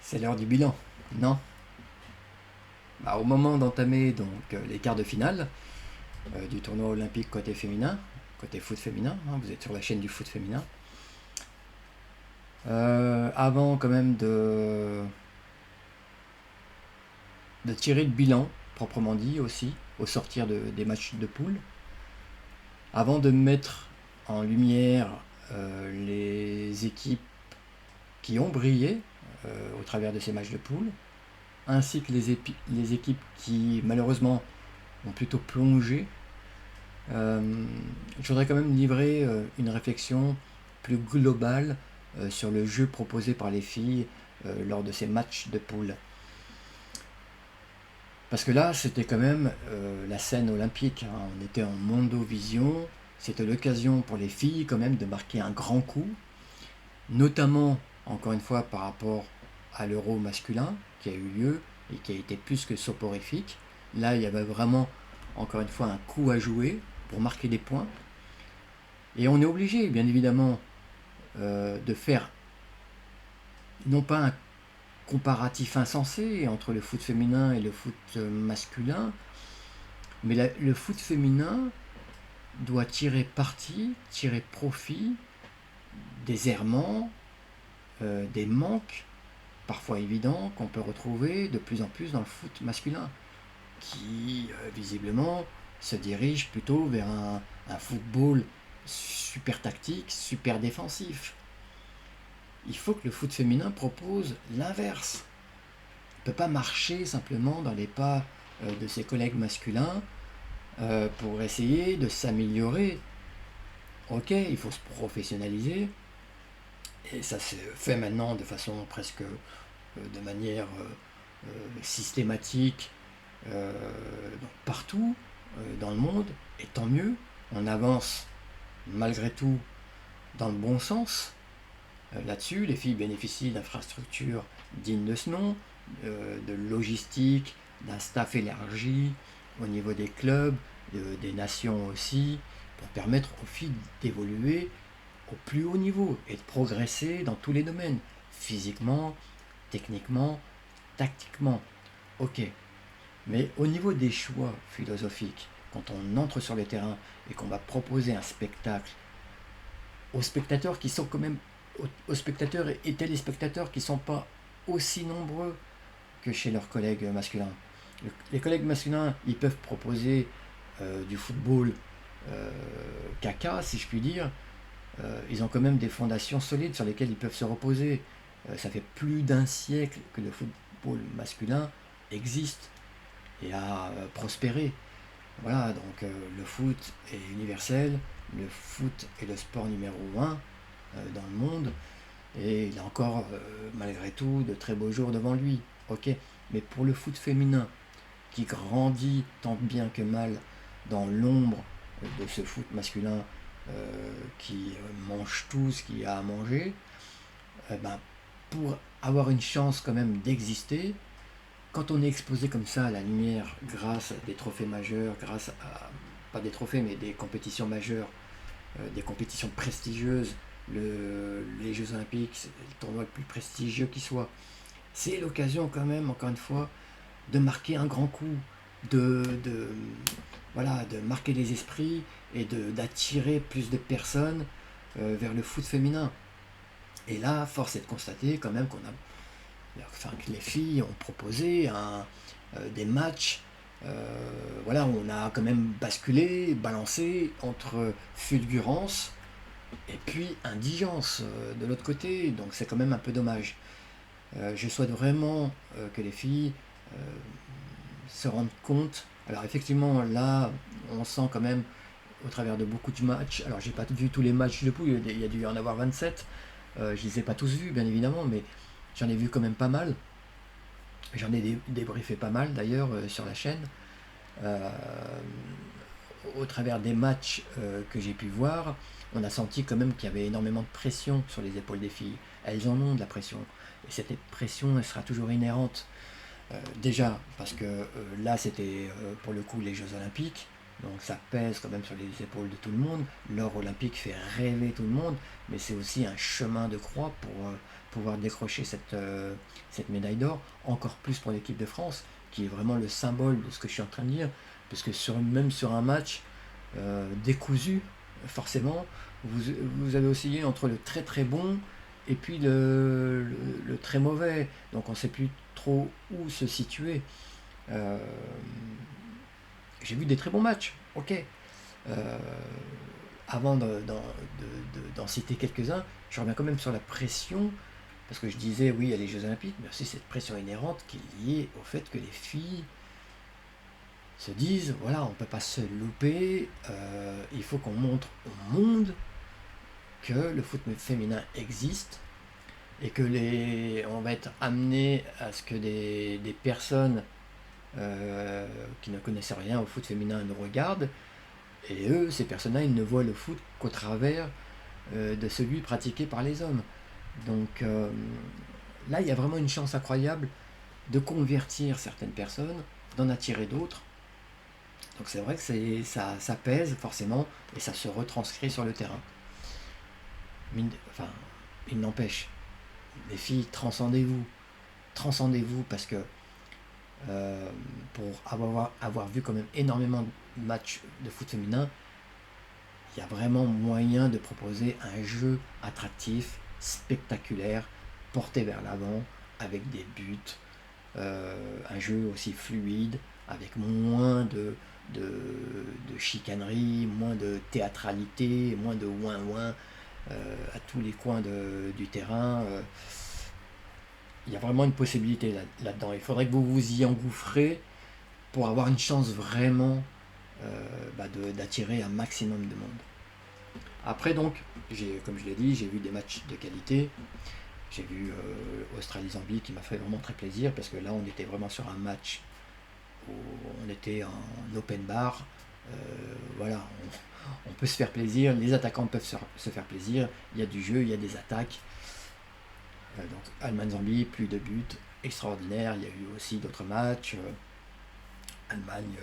C'est l'heure du bilan, non? Au moment d'entamer les quarts de finale du tournoi olympique côté féminin, côté foot féminin, hein, vous êtes sur la chaîne du foot féminin. Avant quand même de tirer le bilan, proprement dit aussi, au sortir des matchs de poule, avant de mettre en lumière les équipes qui ont brillé au travers de ces matchs de poule, ainsi que les équipes qui malheureusement ont plutôt plongé, je voudrais quand même livrer une réflexion plus globale sur le jeu proposé par les filles lors de ces matchs de poule. Parce que là, c'était quand même la scène olympique, hein. On était en Mondovision, c'était l'occasion pour les filles quand même de marquer un grand coup, notamment, encore une fois, par rapport à l'Euro masculin qui a eu lieu et qui a été plus que soporifique. Là, il y avait vraiment, encore une fois, un coup à jouer pour marquer des points. Et on est obligé, bien évidemment, de faire non pas un comparatif insensé entre le foot féminin et le foot masculin, mais le foot féminin doit tirer parti, tirer profit des errements, des manques, parfois évidents, qu'on peut retrouver de plus en plus dans le foot masculin, qui visiblement se dirige plutôt vers un football super tactique, super défensif. Il faut que le foot féminin propose l'inverse. Il ne peut pas marcher simplement dans les pas de ses collègues masculins pour essayer de s'améliorer. Ok, il faut se professionnaliser, et ça se fait maintenant de façon presque de manière systématique partout dans le monde, et tant mieux, on avance malgré tout dans le bon sens. Là-dessus, les filles bénéficient d'infrastructures dignes de ce nom, de logistique, d'un staff élargi au niveau des clubs, des nations aussi, pour permettre aux filles d'évoluer au plus haut niveau et de progresser dans tous les domaines, physiquement, techniquement, tactiquement. Ok, mais au niveau des choix philosophiques, quand on entre sur le terrain et qu'on va proposer un spectacle aux spectateurs qui sont quand même aux spectateurs et téléspectateurs qui ne sont pas aussi nombreux que chez leurs collègues masculins. Les collègues masculins, ils peuvent proposer du football caca, si je puis dire. Ils ont quand même des fondations solides sur lesquelles ils peuvent se reposer. Ça fait plus d'un siècle que le football masculin existe et a prospéré. Voilà, donc le foot est universel, le foot est le sport numéro 1 dans le monde, et il a encore, malgré tout, de très beaux jours devant lui. Ok, mais pour le foot féminin, qui grandit tant bien que mal dans l'ombre de ce foot masculin qui mange tout ce qu'il y a à manger, pour avoir une chance quand même d'exister, quand on est exposé comme ça à la lumière grâce à des trophées majeurs, grâce à, pas des trophées mais des compétitions majeures, des compétitions prestigieuses, les Jeux Olympiques, c'est le tournoi le plus prestigieux qui soit, c'est l'occasion quand même, encore une fois, de marquer un grand coup, voilà, de marquer les esprits et d'attirer plus de personnes vers le foot féminin. Et là, force est de constater quand même que les filles ont proposé des matchs voilà, où on a quand même basculé, balancé entre fulgurance et puis indigence de l'autre côté, donc c'est quand même un peu dommage. Je souhaite vraiment que les filles se rendent compte. Alors effectivement, là, on sent quand même au travers de beaucoup de matchs. Alors j'ai pas vu tous les matchs de poule, il y a dû y en avoir 27. Je les ai pas tous vus, bien évidemment, mais j'en ai vu quand même pas mal. J'en ai débriefé pas mal d'ailleurs sur la chaîne. Euh, Au travers des matchs que j'ai pu voir, on a senti quand même qu'il y avait énormément de pression sur les épaules des filles. Elles en ont de la pression. Et cette pression, elle sera toujours inhérente. Déjà, parce que là, c'était pour le coup les Jeux Olympiques. Donc ça pèse quand même sur les épaules de tout le monde. L'or olympique fait rêver tout le monde, mais c'est aussi un chemin de croix pour pouvoir décrocher cette médaille d'or, encore plus pour l'équipe de France, qui est vraiment le symbole de ce que je suis en train de dire, parce que même sur un match décousu, forcément, vous avez oscillé entre le très très bon et puis le très mauvais, donc on ne sait plus trop où se situer. Euh, j'ai vu des très bons matchs, ok. Euh, Avant d'en citer quelques-uns, je reviens quand même sur la pression, parce que je disais, oui, il y a les Jeux Olympiques, mais aussi cette pression inhérente qui est liée au fait que les filles se disent, voilà, on ne peut pas se louper, il faut qu'on montre au monde que le foot féminin existe, et que on va être amené à ce que des personnes qui ne connaissaient rien au foot féminin nous regardent, et eux, ces personnes-là, ils ne voient le foot qu'au travers de celui pratiqué par les hommes. Donc là, il y a vraiment une chance incroyable de convertir certaines personnes, d'en attirer d'autres. Donc c'est vrai que ça pèse forcément, et ça se retranscrit sur le terrain. Enfin, il n'empêche, les filles, transcendez-vous, parce que pour avoir vu quand même énormément de matchs de foot féminin, il y a vraiment moyen de proposer un jeu attractif, spectaculaire, porté vers l'avant, avec des buts, un jeu aussi fluide, avec moins de chicanerie, moins de théâtralité, moins de ouin-ouin à tous les coins du terrain. Il y a vraiment une possibilité là-dedans. Il faudrait que vous vous y engouffrez pour avoir une chance vraiment d'attirer un maximum de monde. Après donc, comme je l'ai dit, j'ai vu des matchs de qualité. J'ai vu Australie-Zambie qui m'a fait vraiment très plaisir, parce que là on était vraiment sur un match où on était en open bar. Voilà, on peut se faire plaisir, les attaquants peuvent se faire plaisir, il y a du jeu, il y a des attaques. Donc Allemagne-Zambie, plus de buts, extraordinaire. Il y a eu aussi d'autres matchs. Allemagne,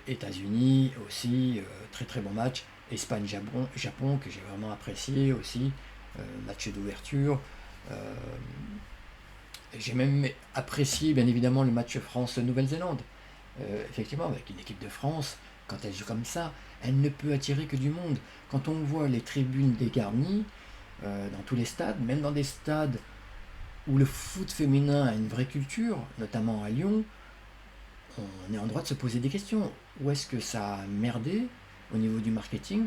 États-Unis aussi, très très bon match. Espagne-Japon que j'ai vraiment apprécié aussi, match d'ouverture. J'ai même apprécié bien évidemment le match France-Nouvelle-Zélande. Effectivement, avec une équipe de France, quand elle joue comme ça, elle ne peut attirer que du monde. Quand on voit les tribunes dégarnies, dans tous les stades, même dans des stades où le foot féminin a une vraie culture, notamment à Lyon, on est en droit de se poser des questions. Où est-ce que ça a merdé au niveau du marketing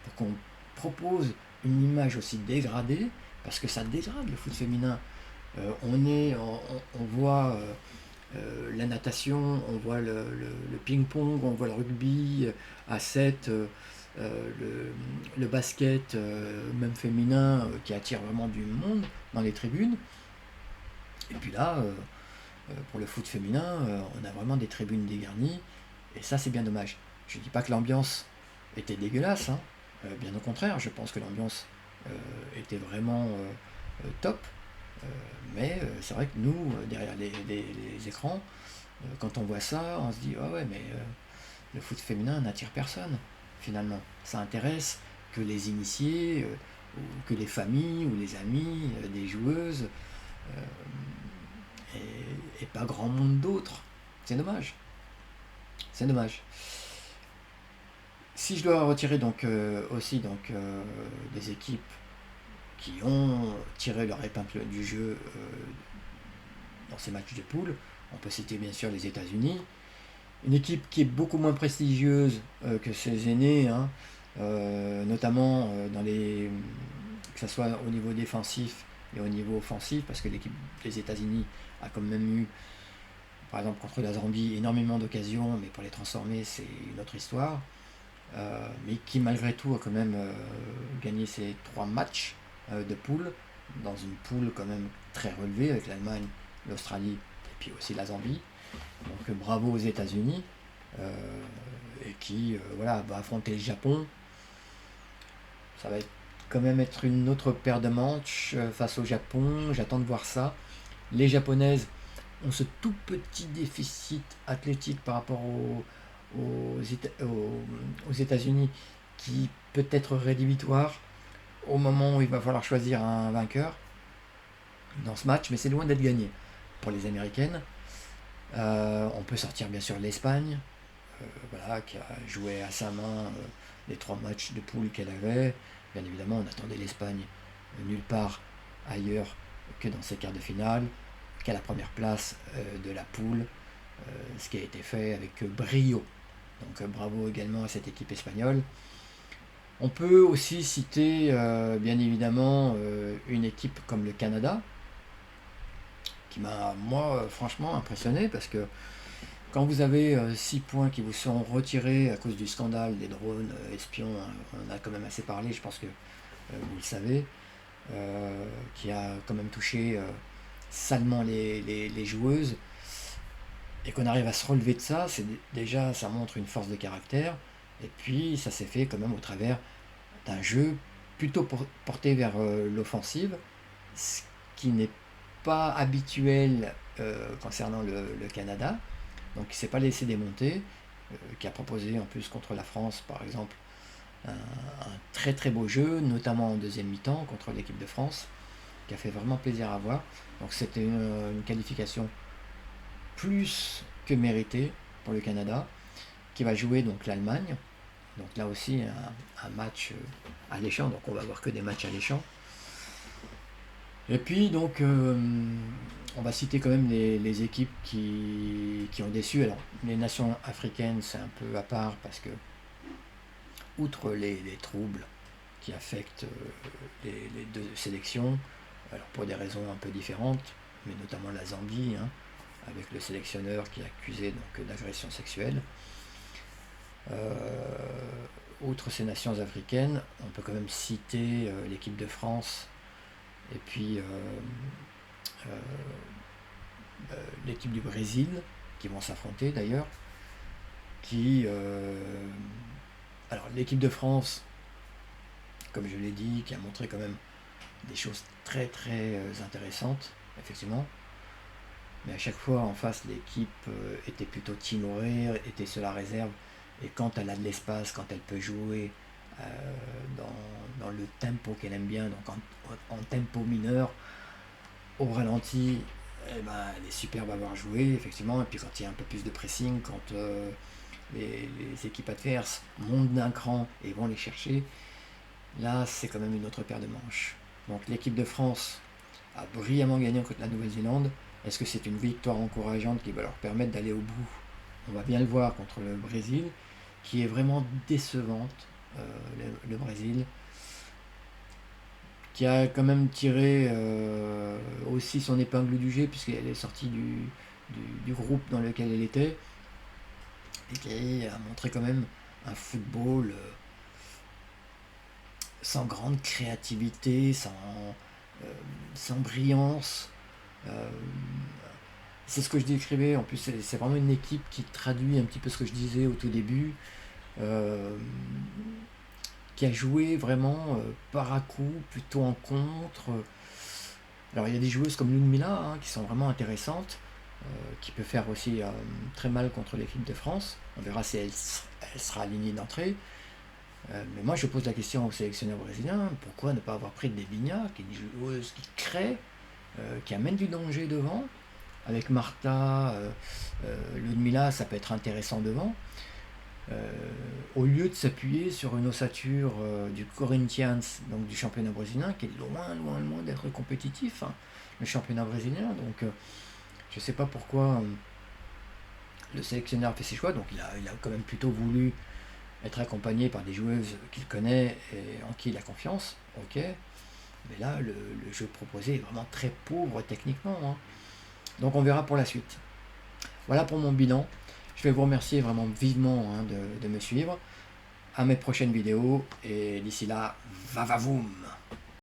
pour qu'on propose une image aussi dégradée, parce que ça dégrade le foot féminin. On voit la natation, on voit le ping-pong, on voit le rugby à 7, le basket, même féminin, qui attire vraiment du monde dans les tribunes. Et puis là, pour le foot féminin, on a vraiment des tribunes dégarnies, et ça c'est bien dommage. Je ne dis pas que l'ambiance était dégueulasse, hein. Bien au contraire, je pense que l'ambiance était vraiment top. Mais c'est vrai que nous, derrière les écrans, quand on voit ça, on se dit ah ouais, mais le foot féminin n'attire personne finalement. Ça intéresse que les initiés, ou que les familles ou les amis des joueuses, et pas grand monde d'autres. C'est dommage. C'est dommage. Si je dois retirer donc aussi des équipes qui ont tiré leur épingle du jeu dans ces matchs de poule, on peut citer bien sûr les États-Unis, une équipe qui est beaucoup moins prestigieuse que ses aînés, hein, notamment que ce soit au niveau défensif et au niveau offensif, parce que l'équipe des États-Unis a quand même eu, par exemple contre la Zambie, énormément d'occasions, mais pour les transformer, c'est une autre histoire. Mais qui malgré tout a quand même gagné ses 3 matchs de poule, dans une poule quand même très relevée, avec l'Allemagne, l'Australie et puis aussi la Zambie. Donc bravo aux États-Unis, et qui voilà, va affronter le Japon. Ça va quand même être une autre paire de manches face au Japon. J'attends de voir ça. Les Japonaises ont ce tout petit déficit athlétique par rapport aux États-Unis qui peut être rédhibitoire au moment où il va falloir choisir un vainqueur dans ce match, mais c'est loin d'être gagné pour les Américaines. On peut sortir bien sûr l'Espagne, voilà, qui a joué à sa main les 3 matchs de poule qu'elle avait. Bien évidemment, on attendait l'Espagne nulle part ailleurs que dans ses quarts de finale, qu'à la première place de la poule, ce qui a été fait avec brio. Donc bravo également à cette équipe espagnole. On peut aussi citer bien évidemment une équipe comme le Canada, qui m'a moi franchement impressionné, parce que quand vous avez 6 points qui vous sont retirés à cause du scandale des drones espions, hein, on a quand même assez parlé, je pense que vous le savez, qui a quand même touché salement les joueuses, et qu'on arrive à se relever de ça, c'est déjà, ça montre une force de caractère, et puis ça s'est fait quand même au travers d'un jeu plutôt porté vers l'offensive, ce qui n'est pas habituel concernant le Canada, donc il ne s'est pas laissé démonter, qui a proposé en plus contre la France par exemple un très très beau jeu, notamment en deuxième mi-temps contre l'équipe de France, qui a fait vraiment plaisir à voir. Donc c'était une qualification plus que méritée pour le Canada, qui va jouer donc l'Allemagne. Donc là aussi un match alléchant, donc on va voir que des matchs alléchants. Et puis donc on va citer quand même les équipes qui ont déçu. Alors les nations africaines c'est un peu à part, parce que outre les troubles qui affectent les 2 sélections, alors pour des raisons un peu différentes, mais notamment la Zambie, hein, avec le sélectionneur qui est accusé d'agression sexuelle. Outre ces nations africaines, on peut quand même citer l'équipe de France et puis l'équipe du Brésil, qui vont s'affronter d'ailleurs. Alors l'équipe de France, comme je l'ai dit, qui a montré quand même des choses très très intéressantes, effectivement. Mais à chaque fois en face, l'équipe était plutôt timorée, était sur la réserve. Et quand elle a de l'espace, quand elle peut jouer dans le tempo qu'elle aime bien, donc en tempo mineur, au ralenti, eh ben, elle est superbe à avoir joué, effectivement. Et puis quand il y a un peu plus de pressing, quand les équipes adverses montent d'un cran et vont les chercher, là c'est quand même une autre paire de manches. Donc l'équipe de France a brillamment gagné contre la Nouvelle-Zélande. Est-ce que c'est une victoire encourageante qui va leur permettre d'aller au bout? On va bien le voir contre le Brésil, qui est vraiment décevante, le Brésil, qui a quand même tiré aussi son épingle du jeu, puisqu'elle est sortie du groupe dans lequel elle était, et qui a montré quand même un football sans grande créativité, sans brillance. C'est ce que je décrivais, en plus c'est vraiment une équipe qui traduit un petit peu ce que je disais au tout début, qui a joué vraiment par à coup, plutôt en contre. Alors il y a des joueuses comme Ludmila, hein, qui sont vraiment intéressantes, qui peut faire aussi très mal contre l'équipe de France. On verra si elle sera alignée d'entrée. Mais moi je pose la question au sélectionneur brésilien, pourquoi ne pas avoir pris Debinha, qui est une joueuse qui crée, qui amène du danger devant. Avec Marta, Ludmila, ça peut être intéressant devant. Au lieu de s'appuyer sur une ossature du Corinthians, donc du championnat brésilien, qui est loin d'être compétitif, hein, le championnat brésilien. Donc je ne sais pas pourquoi le sélectionneur a fait ses choix. Donc il a quand même plutôt voulu être accompagné par des joueuses qu'il connaît et en qui il a confiance. Ok, mais là le jeu proposé est vraiment très pauvre techniquement, hein. Donc on verra pour la suite. Voilà pour mon bilan. Je vais vous remercier vraiment vivement, hein, de me suivre. À mes prochaines vidéos, et d'ici là, va va voum!